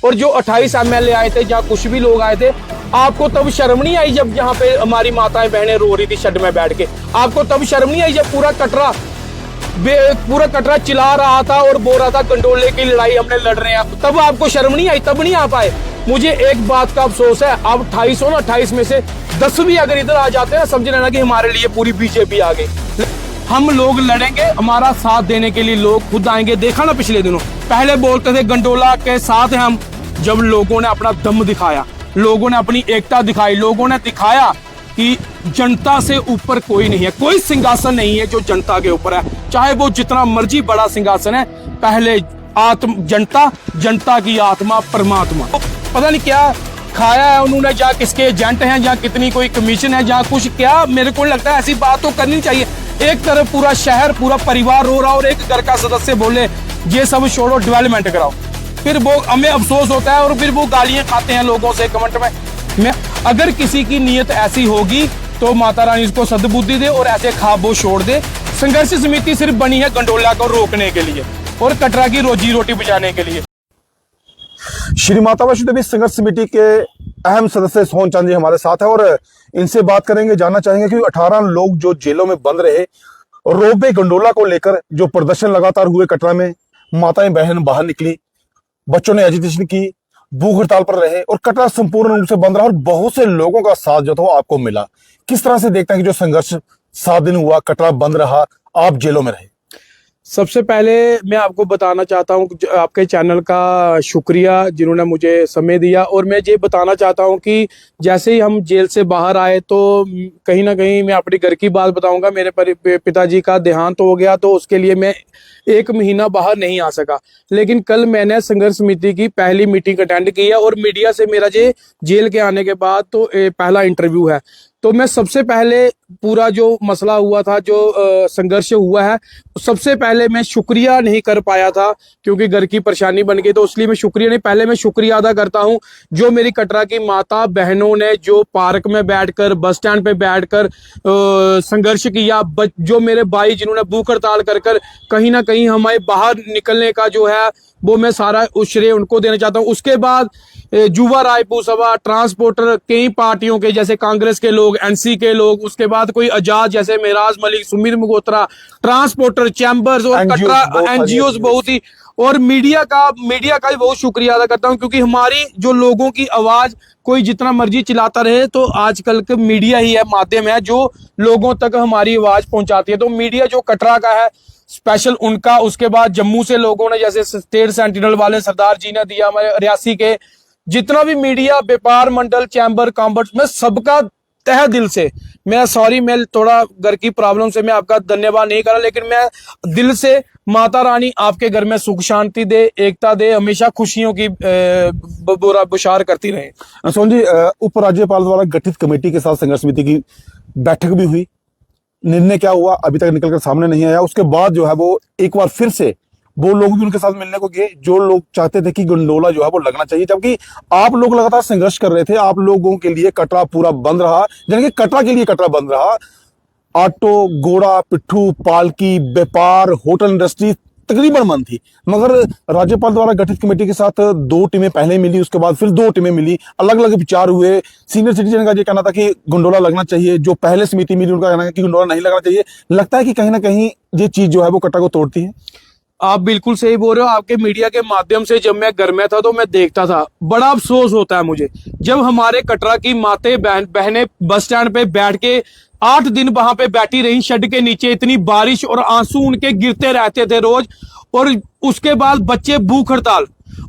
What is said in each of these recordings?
और जो 28 MLA आए थे, जहाँ कुछ भी लोग आए थे, आपको तब शर्म नहीं आई जब यहाँ पे हमारी माताएं बहनें रो रही थी शेड में बैठ के? आपको तब शर्म नहीं आई जब पूरा कटरा चिल्ला रहा था और बोल रहा था गंडोले की लड़ाई हमने लड़ रहे हैं? तब आपको शर्म नहीं आई? तब नहीं आ पाए? मुझे एक बात का अफसोस है, अब 28 हो ना, 28 में से 10 भी अगर इधर आ जाते हैं, समझ लेना कि हमारे लिए पूरी बीजेपी आ गई। हम लोग लड़ेंगे, हमारा साथ देने के लिए लोग खुद आएंगे। देखा ना पिछले दिनों, पहले बोलते थे गंडोला के साथ हैं हम, जब लोगों ने अपना दम दिखाया, लोगों ने अपनी एकता दिखाई, लोगों ने दिखाया कि जनता से ऊपर कोई नहीं है, कोई सिंहासन नहीं है जो जनता के ऊपर है, चाहे वो जितना मर्जी बड़ा सिंहासन है। पहले जनता, जनता की आत्मा परमात्मा। पता नहीं क्या खाया है उन्होंने, जहाँ किसके एजेंट हैं, जहाँ कितनी कोई कमीशन है, जहाँ कुछ क्या। मेरे को लगता है ऐसी बात तो करनी चाहिए। एक तरफ पूरा शहर, पूरा परिवार रो रहा और एक घर का सदस्य बोले ये सब छोड़ो, डेवलपमेंट कराओ, फिर वो हमें अफसोस होता है और फिर वो गालियां खाते हैं लोगों से कमेंट में। अगर किसी की नीयत ऐसी होगी तो माता रानी इसको सद्बुद्धि दे और ऐसे ख्वाब छोड़ दे। संघर्ष समिति सिर्फ बनी है गंडोला को रोकने के लिए और कटरा की रोजी रोटी बचाने के लिए। श्री माता वैष्णो देवी संघर्ष समिति के अहम सदस्य सोहन चांद जी हमारे साथ है और इनसे बात करेंगे, जानना चाहेंगे कि 18 लोग जो जेलों में बंद रहे, रोबे गंडोला को लेकर जो प्रदर्शन लगातार हुए कटरा में, माताएं बहन बाहर निकली, बच्चों ने एजिटेशन की, भूख हड़ताल पर रहे और कटरा संपूर्ण रूप से बंद रहा और बहुत से लोगों का साथ जो था वो आपको मिला। किस तरह से देखते हैं कि जो संघर्ष 7 दिन हुआ, कटरा बंद रहा, आप जेलों में रहे? सबसे पहले मैं आपको बताना चाहता हूँ आपके चैनल का शुक्रिया जिन्होंने मुझे समय दिया। और मैं ये बताना चाहता हूँ कि जैसे ही हम जेल से बाहर आए तो कहीं ना कहीं मैं अपने घर की बात बताऊंगा। मेरे पिताजी का देहांत हो गया तो उसके लिए मैं 1 महीना बाहर नहीं आ सका। लेकिन कल मैंने संघर्ष समिति की पहली मीटिंग अटेंड की है और मीडिया से मेरा जेल के आने के बाद तो पहला इंटरव्यू है। तो मैं सबसे पहले पूरा जो मसला हुआ था, जो संघर्ष हुआ है, सबसे पहले मैं शुक्रिया नहीं कर पाया था क्योंकि घर की परेशानी बन गई, तो इसलिए मैं शुक्रिया नहीं, पहले मैं शुक्रिया अदा करता हूं जो मेरी कटरा की माता बहनों ने जो पार्क में बैठकर, बस स्टैंड पे बैठकर संघर्ष किया, जो मेरे भाई जिन्होंने भूख हड़ताल कर कहीं ना कहीं हमारे बाहर निकलने का जो है वो मैं सारा श्रेय उनको देना चाहता हूँ। उसके बाद जुवा रायपुर सभा, ट्रांसपोर्टर, कई पार्टियों के जैसे कांग्रेस के लोग, एनसी के लोग, उसके बाद कोई आजाद जैसे मेराज मलिक, सुमित मगोत्रा, ट्रांसपोर्टर, चैम्बर्स और कटरा एनजीओ बहुत ही, और मीडिया का भी बहुत शुक्रिया अदा करता हूं क्योंकि हमारी जो लोगों की आवाज कोई जितना मर्जी चिल्लाता रहे तो आजकल के मीडिया ही है, माध्यम है जो लोगों तक हमारी आवाज पहुंचाती है। तो मीडिया जो कटरा का है स्पेशल उनका, उसके बाद जम्मू से लोगों ने जैसे स्टेट सेंटिनल वाले सरदार जी ने दिया, हमारे रियासी के जितना भी मीडिया, व्यापार मंडल, चैम्बर, कॉमर्स, मैं सबका तहे दिल से, मैं सॉरी, मैं थोड़ा घर की प्रॉब्लम से मैं आपका धन्यवाद नहीं करा, लेकिन मैं दिल से माता रानी आपके घर में सुख शांति दे, एकता दे, हमेशा खुशियों की बुशार करती रहे। सोहन जी, उपराज्यपाल द्वारा गठित कमेटी के साथ संघर्ष समिति की बैठक भी हुई, निर्णय क्या हुआ अभी तक निकलकर सामने नहीं आया। उसके बाद जो है वो एक बार फिर से वो लोग भी उनके साथ मिलने को गए जो लोग चाहते थे कि गंडोला जो है वो लगना चाहिए, जबकि आप लोग लगातार संघर्ष कर रहे थे। आप लोगों के लिए कटरा पूरा बंद रहा, यानी कि कटरा के लिए कटरा बंद रहा। ऑटो, घोड़ा, पिट्ठू, पालकी, व्यापार, होटल इंडस्ट्री तकरीबन बंद थी, मगर राज्यपाल द्वारा गठित कमेटी के साथ 2 टीमें पहले मिली, उसके बाद फिर 2 टीमें मिली, अलग अलग विचार हुए। सीनियर सिटीजन का ये कहना था कि गंडोला लगना चाहिए, जो पहले समिति मिली उनका कहना है कि गंडोला नहीं लगना चाहिए। लगता है कि कहीं ना कहीं ये चीज जो है वो कटरा को तोड़ती है। आप बिल्कुल सही बोल रहे हो। आपके मीडिया के माध्यम से जब मैं घर में था तो मैं देखता था, बड़ा अफसोस होता है मुझे जब हमारे कटरा की माते बहनें बस स्टैंड पे बैठ के 8 दिन वहां पे बैठी रही शेड के नीचे, इतनी बारिश और आंसू उनके गिरते रहते थे रोज, और उसके बाद बच्चे भूख हड़ताल,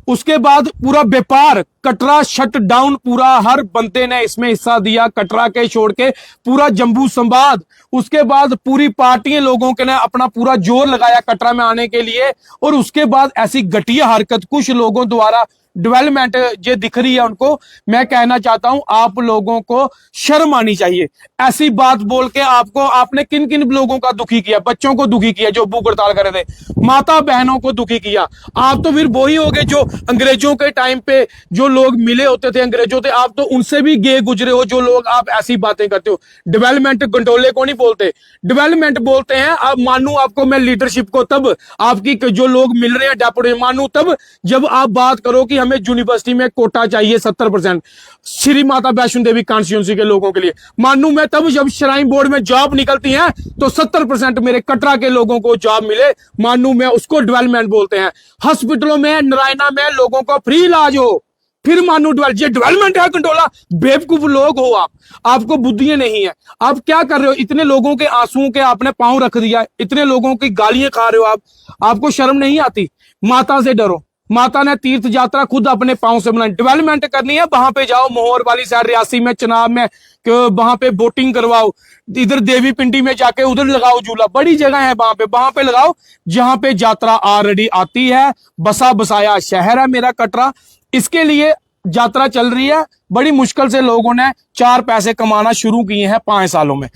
उसके बाद पूरा व्यापार कटरा शट डाउन, पूरा हर बंदे ने इसमें हिस्सा दिया, कटरा के छोड़ के पूरा जम्मू संवाद, उसके बाद पूरी पार्टियां लोगों के ने अपना पूरा जोर लगाया कटरा में आने के लिए, और उसके बाद ऐसी घटिया हरकत कुछ लोगों द्वारा डेवलपमेंट जो दिख रही है उनको, मैं कहना चाहता हूं आप लोगों को शर्म आनी चाहिए। ऐसी बात बोल के आपने किन किन लोगों का दुखी किया? बच्चों को दुखी किया जो भूख हड़ताल कर रहे थे, माता बहनों को दुखी किया। आप तो फिर वही हो गए जो अंग्रेजों के टाइम पे जो लोग मिले होते थे, अंग्रेजों थे, आप तो उनसे भी गे गुजरे हो जो लोग आप ऐसी बातें करते हो। डेवलपमेंट गंडोले को नहीं बोलते, डेवलपमेंट बोलते हैं। आप मानू आपको मैं लीडरशिप को तब, आपकी जो लोग मिल रहे हैं डेपुटी मानू तब जब आप बात करो कि हमें यूनिवर्सिटी में कोटा चाहिए 70%, श्री माता वैष्णो देवी कॉन्स्टिट्यूंसी के लोगों के लिए। मानू मैं तब जब श्राइन बोर्ड में जॉब निकलती है तो 70% मेरे कटरा के लोगों को जॉब मिले, मानू मैं उसको डेवलपमेंट बोलते हैं। हॉस्पिटलों में, नारायणा में लोगों को फ्री इलाज हो, फिर मानू डेवलपमेंट है गंडोला। बेवकूफ लोग हो आप, आपको बुद्धियां नहीं है। आप क्या कर रहे हो? इतने लोगों के आंसुओं के आपने पांव रख दिया, इतने लोगों की गालियां खा रहे हो आप, आपको शर्म नहीं आती? माता से डरो। माता ने तीर्थ यात्रा खुद अपने पांव से बनाई। डेवलपमेंट करनी है, वहां पे जाओ, मोहर वाली साइड, रियासी में, चनाब में, वहां पे बोटिंग करवाओ। इधर देवी पिंडी में जाके उधर लगाओ झूला, बड़ी जगह है वहां पे लगाओ जहां पे यात्रा ऑलरेडी आती है। बसा बसाया शहर है मेरा कटरा, इसके लिए यात्रा चल रही है। बड़ी मुश्किल से लोगों ने 4 पैसे कमाना शुरू किए हैं 5 सालों में।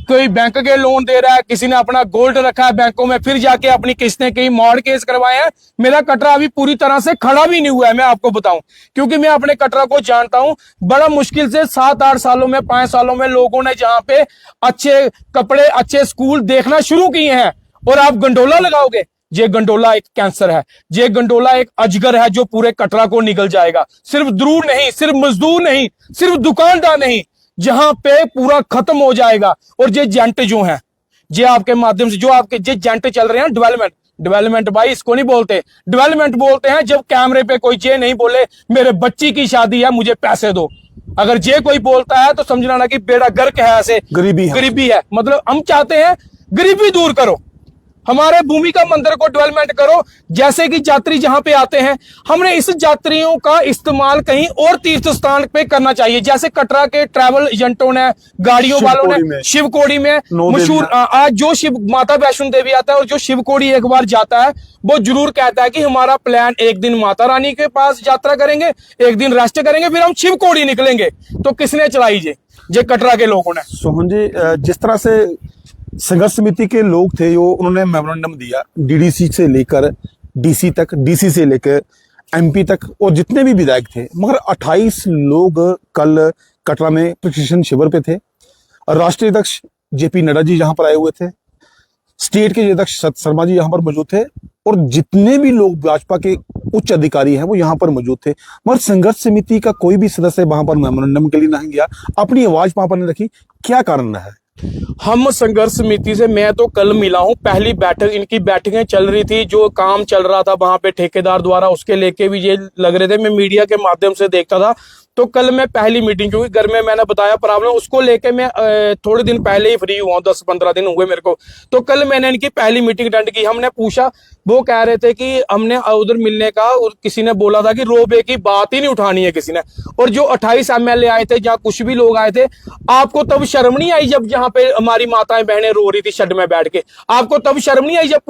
कोई बैंक के लोन दे रहा है, किसी ने अपना गोल्ड रखा है बैंकों में, फिर जाके अपनी किस्तें कई मॉर्गेज करवाए हैं। मेरा कटरा अभी पूरी तरह से खड़ा भी नहीं हुआ है, मैं आपको बताऊं, क्योंकि मैं अपने कटरा को जानता हूं। बड़ा मुश्किल से 7-8 सालों में, 5 सालों में लोगों ने जहां पे अच्छे कपड़े, अच्छे स्कूल देखना शुरू किए हैं, और आप गंडोला लगाओगे। ये गंडोला एक कैंसर है, ये गंडोला एक अजगर है जो पूरे कटरा को निगल जाएगा। सिर्फ द्रूर नहीं, सिर्फ मजदूर नहीं, सिर्फ दुकानदार नहीं, जहां पे पूरा खत्म हो जाएगा। और ये जेंट जो है, ये आपके माध्यम से जो आपके ये जेंट चल रहे हैं, डेवलपमेंट भाई इसको नहीं बोलते। डेवलपमेंट बोलते हैं जब कैमरे पे कोई ये नहीं बोले मेरे बच्ची की शादी है, मुझे पैसे दो। अगर ये कोई बोलता है तो समझना ना कि बेड़ा गर्क है, ऐसे गरीबी है। मतलब हम चाहते हैं गरीबी दूर करो, हमारे भूमिका मंदिर को डेवलपमेंट करो। जैसे कि यात्री जहां पे आते हैं, हमने इस यात्रियों का इस्तेमाल कहीं और तीर्थ स्थान पे करना चाहिए। जैसे कटरा के ट्रैवल एजेंटों ने, गाड़ियों वालों ने, शिवकोड़ी में मशहूर, आज जो शिव माता वैष्णो देवी आता है और जो शिवकोड़ी एक बार जाता है, वो जरूर कहता है कि हमारा प्लान एक दिन माता रानी के पास यात्रा करेंगे, एक दिन रेस्ट करेंगे, फिर हम शिवकोड़ी निकलेंगे। तो किसने चलाई ये कटरा के लोगों ने। सोहन जी, जिस तरह से संघर्ष समिति के लोग थे, जो उन्होंने मेमोरेंडम दिया डीडीसी से लेकर डीसी तक, डीसी से लेकर एमपी तक, और जितने भी विधायक थे, मगर 28 लोग कल कटरा में प्रशिक्षण शिविर पे थे। और राष्ट्रीय अध्यक्ष जेपी नड्डा जी यहाँ पर आए हुए थे, स्टेट के अध्यक्ष सत शर्मा जी यहाँ पर मौजूद थे, और जितने भी लोग भाजपा के उच्च अधिकारी हैं वो यहाँ पर मौजूद थे। मगर संघर्ष समिति का कोई भी सदस्य वहां पर मेमोरेंडम के लिए नहीं गया, अपनी आवाज वहां पर नहीं रखी। क्या कारण है? हम संघर्ष समिति से, मैं तो कल मिला हूं, पहली बैठक, इनकी बैठकें चल रही थी, जो काम चल रहा था वहां पे ठेकेदार द्वारा, उसके लेके भी ये लग रहे थे। मैं मीडिया के माध्यम से देखता था, तो कल मैं पहली मीटिंग, क्योंकि घर में मैंने बताया प्रॉब्लम, उसको लेके मैं थोड़े दिन पहले ही फ्री हुआ, 10-15 दिन हुए मेरे को। तो कल मैंने इनकी पहली मीटिंग अटेंड की। हमने पूछा, वो कह रहे थे कि हमने उधर मिलने का, और किसी ने बोला था कि रोबे की बात ही नहीं उठानी है किसी ने। और जो 28 एमएलए आए थे, जहाँ कुछ भी लोग आए थे, आपको तब शर्म नहीं आई जब जहां पे हमारी माताएं बहनें रो रही थी शेड में बैठ के? आपको तब शर्म नहीं आई जब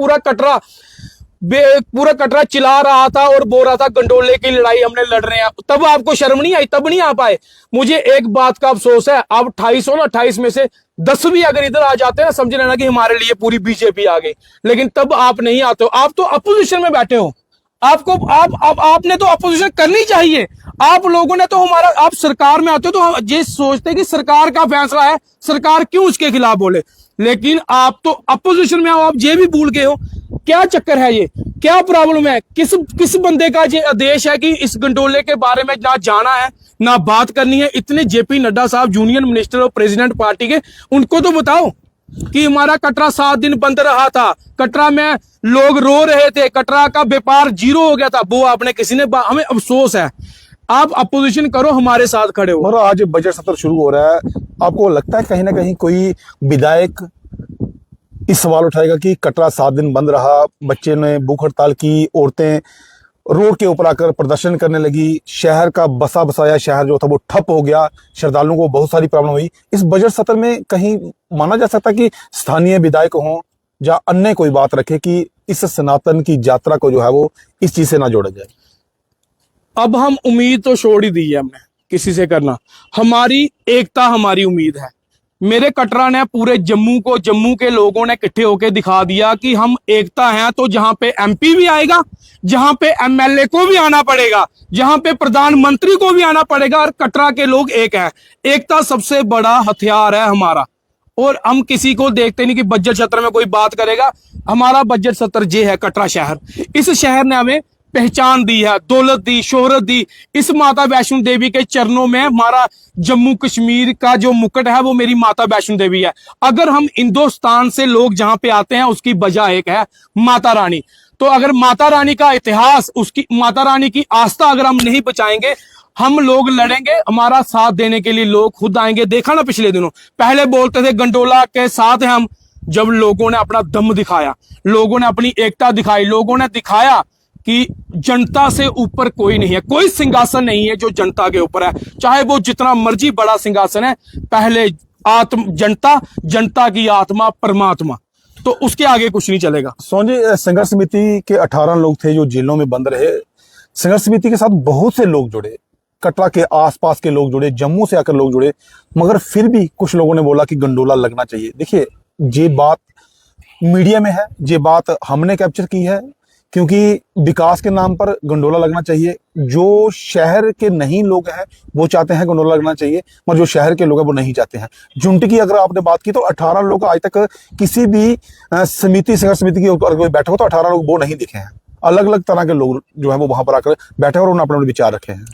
पूरा कटरा चिल्ला रहा था और बोल रहा था गंडोले की लड़ाई हमने लड़ रहे हैं? तब आपको शर्म नहीं आई? तब नहीं आ पाए? मुझे एक बात का अफसोस है, आप 28 में से 10 भी अगर इधर आ जाते हैं ना, समझ लेना कि हमारे लिए पूरी बीजेपी आ गई। लेकिन तब आप नहीं आते हो, आप तो अपोजिशन में बैठे हो। आपने तो अपोजिशन करनी चाहिए। आप लोगों ने तो हमारा, आप सरकार में आते हो तो हम ये सोचते हैं कि सरकार का फैसला है, सरकार क्यों उसके खिलाफ बोले। लेकिन आप तो अपोजिशन में आओ, आप ये भी भूल गए हो। क्या चक्कर है ये? क्या प्रॉब्लम है? किस बंदे का ये आदेश है कि इस गंडोले के बारे में ना जाना है ना बात करनी है? इतने जेपी नड्डा साहब यूनियन मिनिस्टर और प्रेसिडेंट पार्टी के, उनको तो बताओ कि हमारा कटरा 7 दिन बंद रहा था, कटरा में लोग रो रहे थे, कटरा का व्यापार 0 हो गया था, वो आपने किसी ने, हमें अफसोस है। आप अपोजिशन करो, हमारे साथ खड़े हो। और आज बजट सत्र शुरू हो रहा है, आपको लगता है कहीं ना कहीं कोई विधायक इस सवाल उठाएगा कि कटरा 7 दिन बंद रहा, बच्चे ने भूख हड़ताल की, औरतें रोड के ऊपर आकर प्रदर्शन करने लगी, शहर का बसा बसाया शहर जो था वो ठप हो गया, श्रद्धालुओं को बहुत सारी प्रॉब्लम हुई। इस बजट सत्र में कहीं माना जा सकता कि स्थानीय विधायक हों या अन्य कोई बात रखे कि इस सनातन की यात्रा को जो है वो इस चीज से ना जोड़ा जाए? अब हम उम्मीद तो छोड़ ही दी है हमने किसी से करना। हमारी एकता हमारी उम्मीद है। मेरे कटरा ने पूरे जम्मू के लोगों ने इकट्ठे होकर दिखा दिया कि हम एकता हैं। तो जहां पे एमपी भी आएगा, जहां पे एमएलए को भी आना पड़ेगा, जहां पे प्रधानमंत्री को भी आना पड़ेगा, और कटरा के लोग एक हैं। एकता सबसे बड़ा हथियार है हमारा। और हम किसी को देखते नहीं कि बजट सत्र में कोई बात करेगा। हमारा बजट सत्र ये है, कटरा शहर, इस शहर ने हमें पहचान दी है, दौलत दी, शोहरत दी। इस माता वैष्णो देवी के चरणों में हमारा जम्मू कश्मीर का जो मुकुट है वो मेरी माता वैष्णो देवी है। अगर हम हिंदुस्तान से लोग जहां पे आते हैं उसकी वजह एक है माता रानी। तो अगर माता रानी का इतिहास, उसकी माता रानी की आस्था अगर हम नहीं बचाएंगे, हम लोग लड़ेंगे, हमारा साथ देने के लिए लोग खुद आएंगे। देखा ना पिछले दिनों, पहले बोलते थे गंडोला के साथ हैं हम, जब लोगों ने अपना दम दिखाया, लोगों ने अपनी एकता दिखाई, लोगों ने दिखाया कि जनता से ऊपर कोई नहीं है, कोई सिंहासन नहीं है जो जनता के ऊपर है, चाहे वो जितना मर्जी बड़ा सिंहासन है। पहले जनता, जनता की आत्मा परमात्मा, तो उसके आगे कुछ नहीं चलेगा। सोनी जी, संघर्ष समिति के 18 लोग थे जो जेलों में बंद रहे। संघर्ष समिति के साथ बहुत से लोग जुड़े, कटरा के आसपास के लोग जुड़े, जम्मू से आकर लोग जुड़े, मगर फिर भी कुछ लोगों ने बोला कि गंडोला लगना चाहिए। देखिए, ये बात मीडिया में है, ये बात हमने कैप्चर की है, क्योंकि विकास के नाम पर गंडोला लगना चाहिए। जो शहर के नहीं लोग हैं वो चाहते हैं गंडोला लगना चाहिए, मगर जो शहर के लोग हैं वो नहीं चाहते हैं। झुंड की अगर आपने बात की तो 18 लोग आज तक किसी भी समिति, संघर्ष समिति की अगर कोई बैठक हो तो 18 लोग वो नहीं दिखे हैं। अलग अलग तरह के लोग जो है वो वहां पर आकर बैठे और उन्होंने अपने अपने विचार रखे हैं।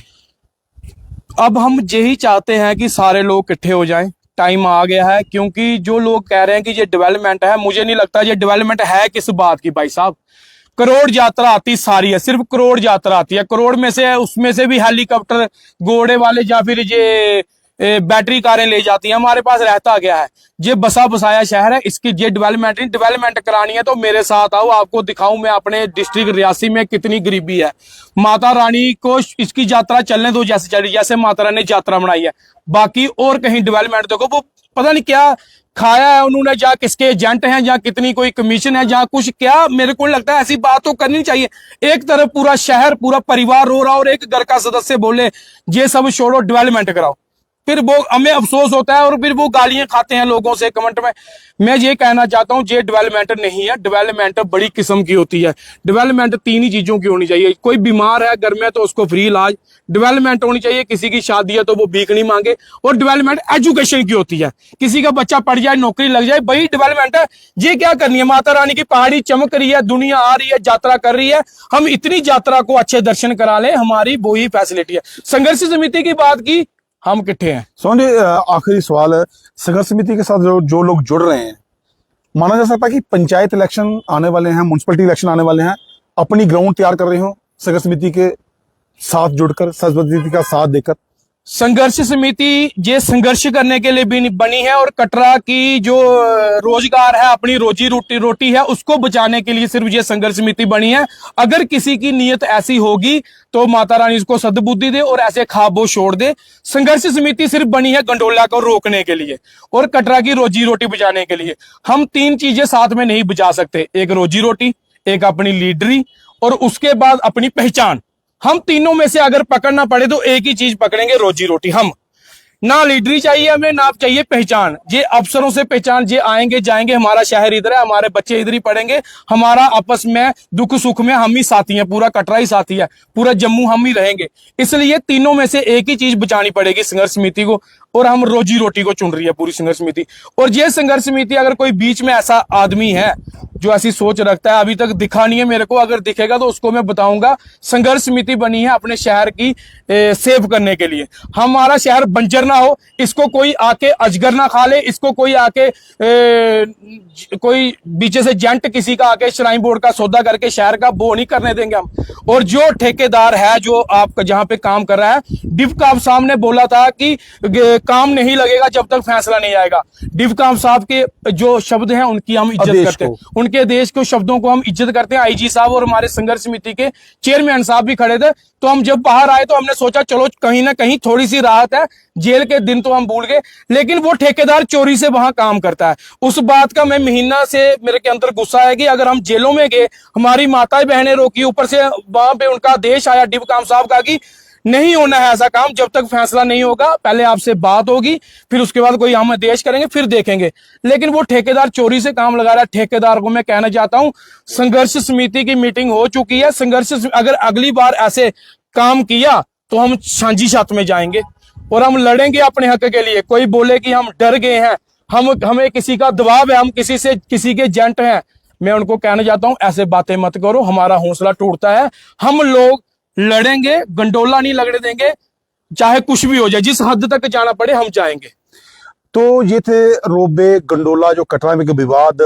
अब हम यही चाहते हैं कि सारे लोग इकट्ठे हो जाएं, टाइम आ गया है। क्योंकि जो लोग कह रहे हैं कि ये डेवलपमेंट है, मुझे नहीं लगता ये डेवलपमेंट है किस बात की। भाई साहब, करोड़ यात्रा आती सारी है, सिर्फ करोड़ यात्रा आती है। करोड़ में से, उसमें से भी हेलीकॉप्टर, घोड़े वाले या फिर ये बैटरी कारें ले जाती हैं। हमारे पास रहता गया है, ये बसा बसाया शहर है, इसकी ये डेवलपमेंट नहीं, डेवलपमेंट करानी है तो मेरे साथ आओ, आपको दिखाऊं मैं अपने डिस्ट्रिक्ट रियासी में कितनी गरीबी है। माता रानी को इसकी यात्रा चलने दो जैसे चली, जैसे माता रानी ने यात्रा बनाई है। बाकी और कहीं डेवलपमेंट देखो, वो पता नहीं क्या खाया है उन्होंने, जहाँ किसके एजेंट हैं, जहाँ कितनी कोई कमीशन है, जहाँ कुछ क्या। मेरे को लगता है ऐसी बात तो करनी चाहिए। एक तरफ पूरा शहर, पूरा परिवार रो रहा और एक घर का सदस्य बोले ये सब छोड़ो, डेवलपमेंट कराओ, फिर वो हमें अफसोस होता है और फिर वो गालियां खाते हैं लोगों से कमेंट में। मैं ये कहना चाहता हूं, ये डेवलपमेंट नहीं है। डेवलपमेंट बड़ी किस्म की होती है। डेवलपमेंट 3 ही चीजों की होनी चाहिए। कोई बीमार है घर में तो उसको फ्री इलाज, डेवलपमेंट होनी चाहिए। किसी की शादी है तो वो भीख नहीं मांगे, और डेवलपमेंट एजुकेशन की होती है। किसी का बच्चा पढ़ जाए, नौकरी लग जाए, वही डेवलपमेंट है। ये क्या करनी है, माता रानी की पहाड़ी चमक रही है, दुनिया आ रही है, यात्रा कर रही है, हम इतनी यात्रा को अच्छे दर्शन करा ले, हमारी वही फैसिलिटी है। संघर्ष समिति की बात की, हम किट्ठे हैं। सोनी, आखिरी सवाल है, संघर्ष समिति के साथ जो लोग जुड़ रहे हैं, माना जा सकता है कि पंचायत इलेक्शन आने वाले हैं, म्युनिसिपैलिटी इलेक्शन आने वाले हैं, अपनी ग्राउंड तैयार कर रहे हो संघर्ष समिति के साथ जुड़कर, संघर्ष समिति का साथ देकर? संघर्ष समिति ये संघर्ष करने के लिए भी बनी है, और कटरा की जो रोजगार है, अपनी रोजी रोटी है, उसको बचाने के लिए सिर्फ ये संघर्ष समिति बनी है। अगर किसी की नीयत ऐसी होगी तो माता रानी इसको सद्बुद्धि दे और ऐसे ख्वाबों छोड़ दे। संघर्ष समिति सिर्फ बनी है गंडोला को रोकने के लिए और कटरा की रोजी रोटी बचाने के लिए। हम 3 चीजें साथ में नहीं बचा सकते, एक रोजी रोटी, एक अपनी लीडरी, और उसके बाद अपनी पहचान। हम तीनों में से अगर पकड़ना पड़े तो एक ही चीज पकड़ेंगे, रोजी रोटी। हम ना लीडरी चाहिए हमें, ना चाहिए पहचान। ये अफसरों से पहचान, ये आएंगे जाएंगे, हमारा शहर इधर है, हमारे बच्चे इधर ही पढ़ेंगे, हमारा आपस में दुख सुख में हम ही साथी हैं, पूरा कटरा ही साथी है, पूरा जम्मू हम ही रहेंगे। इसलिए तीनों में से एक ही चीज बचानी पड़ेगी संघर्ष समिति को, और हम रोजी रोटी को चुन रही है पूरी संघर्ष समिति। और ये संघर्ष समिति, अगर कोई बीच में ऐसा आदमी है जो ऐसी सोच रखता है, अभी तक दिखा नहीं है मेरे को, अगर दिखेगा तो उसको मैं बताऊंगा। संघर्ष समिति बनी है अपने शहर की सेव करने के लिए। हमारा शहर बंजर ना हो, इसको कोई आके अजगर ना खा ले, इसको कोई आके कोई पीछे से जेंट किसी का आके श्राइन बोर्ड का सौदा करके शहर का वो नहीं करने देंगे हम। और जो ठेकेदार है, जो आप जहां पे काम कर रहा है, डिवकाम साहब ने बोला था कि काम नहीं लगेगा जब तक फैसला नहीं आएगा। डिवकाम साहब के जो शब्द हैं उनकी हम इज्जत करते हैं, उनके देश के शब्दों को हम इज्जत करते हैं। आईजी साहब और हमारे संघर्ष समिति के चेयरमैन साहब भी खड़े थे। तो हम जब बाहर आए तो हमने सोचा चलो कहीं ना कहीं थोड़ी सी राहत है, जेल के दिन तो हम भूल गए। लेकिन वो ठेकेदार चोरी से वहां काम करता है, उस बात का मैं महीना से मेरे के अंदर गुस्सा है कि अगर हम जेलों में गए, हमारी माताएं बहनें रोकी, ऊपर से वहां पे उनका आदेश आया डिवकाम साहब का कि नहीं होना है ऐसा काम, जब तक फैसला नहीं होगा पहले आपसे बात होगी, फिर उसके बाद कोई हम आदेश करेंगे, फिर देखेंगे। लेकिन वो ठेकेदार चोरी से काम लगा रहा है। ठेकेदार को मैं कहना चाहता हूं, संघर्ष समिति की मीटिंग हो चुकी है। संघर्ष अगर अगली बार ऐसे काम किया तो हम सांझी छत में जाएंगे और हम लड़ेंगे अपने हक के लिए। कोई बोले कि हम डर गए हैं, हमें किसी का दबाव है, हम किसी के एजेंट हैं, मैं उनको कहना चाहता हूं ऐसे बातें मत करो, हमारा हौसला टूटता है। हम लोग लड़ेंगे, गंडोला नहीं लगने देंगे, चाहे कुछ भी हो जाए, जिस हद तक जाना पड़े हम जाएंगे। तो ये थे रोबे गंडोला, जो कटरा में विवाद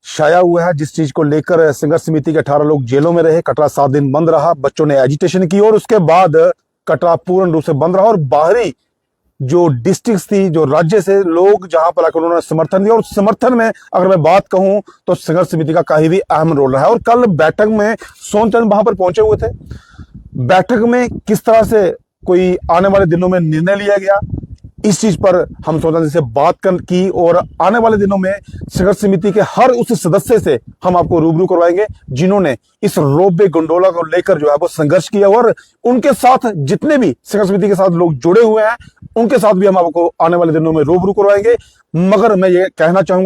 छाया हुआ है, जिस चीज को लेकर संघर्ष समिति के 18 लोग जेलों में रहे। कटरा 7 दिन बंद रहा, बच्चों ने एजिटेशन की और उसके बाद कटरा पूर्ण रूप से बंद रहा और बाहरी जो डिस्ट्रिक्ट थी, जो राज्य से लोग जहां पर आकर उन्होंने समर्थन दिया, और समर्थन में अगर मैं बात कहूं तो संघर्ष समिति का काफी भी अहम रोल रहा है। और कल बैठक में सोनचंद वहां पर पहुंचे हुए थे। बैठक में किस तरह से कोई आने वाले दिनों में निर्णय लिया गया, इस चीज पर हम सोचते हैं से बात की, और आने वाले दिनों में संघर्ष समिति के हर उस सदस्य से हम आपको रूबरू करवाएंगे जिन्होंने इस रोबे गंडोला को लेकर जो है वो संघर्ष किया, और उनके साथ जितने भी संघर्ष समिति के साथ लोग जुड़े हुए हैं उनके साथ भी हम आपको आने वाले दिनों में रूबरू करवाएंगे। मगर मैं ये कहना चाहूंगा